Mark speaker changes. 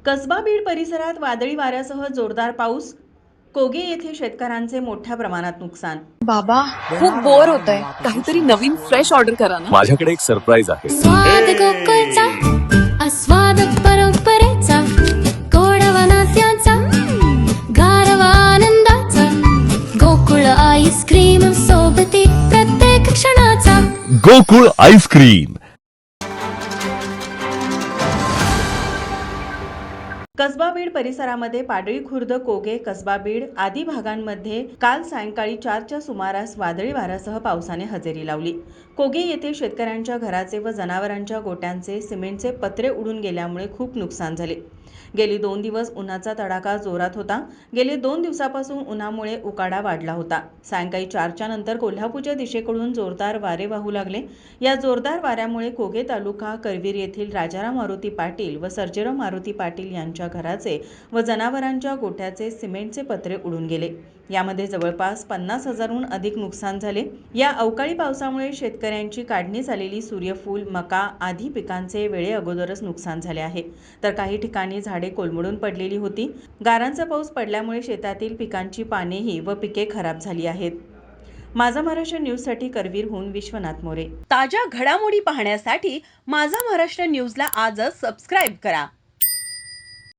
Speaker 1: कसबा बीड परिसरात वादळी वाऱ्यासह जोरदार पाऊस. कोगे येथे शेतकऱ्यांचे मोठ्या प्रमाणात नुकसान.
Speaker 2: बाबा खूप बोर होतंय, काहीतरी नवीन फ्रेश ऑर्डर करा ना.
Speaker 3: माझ्याकडे एक सरप्राईज आहे.
Speaker 4: स्वाद गोकुळचा, आस्वाद परंपरेचा, गोडवा नात्याचा, गारवा आनंदाचा, गोकुळ आईस्क्रीम सोबती प्रत्येक क्षणाचा.
Speaker 3: गोकुळ आईस्क्रीम.
Speaker 1: कसबा बीड परिसरामध्ये पाडळी खुर्द, कोगे, कसबा बीड आदी भागांमध्ये काल सायंकाळी 4च्या सुमारास वादळी वाऱ्यासह पावसाने हजेरी लावली. कोगे येथे शेतकऱ्यांच्या घराचे व जनावरांच्या गोट्यांचे सिमेंटचे पत्रे उडून गेल्यामुळे खूप नुकसान झाले. गेली 2 दिवस उन्हाचा तडाखा जोरात होता. गेले 2 दिवसापासून उन्हामुळे उकाडा वाढला होता. सायंकाळी 4च्या नंतर कोल्हापूरच्या दिशेकडून जोरदार वारे वाहू लागले. या जोरदार वाऱ्यामुळे कोगे तालुका करवीर येथील राजाराम मारुती पाटील व सर्जेराव मारुती पाटील यांच्या घराचे व जनावरांच्या गोठ्याचे सिमेंटचे पत्रे उडून गेले. यामध्ये जवळपास 50,000हून अधिक नुकसान झाले. या अवकाळी पावसामुळे शेतकऱ्यांची काढणी झालेली सूर्यफूल, मका आदी पिकांचे वेळे अगोदरच नुकसान झाले आहे. तर काही ठिकाणी झाडे कोलमडून पडलेली होती. गारांचा पाऊस पडल्यामुळे शेतातील पिकांची पानेही व पिके खराब झाली आहेत. माझा महाराष्ट्र न्यूजसाठी करवीरहून विश्वनाथ मोरे. ताज्या घडामोडी पाहण्यासाठी माझा महाराष्ट्र न्यूजला आजच सबस्क्राईब करा.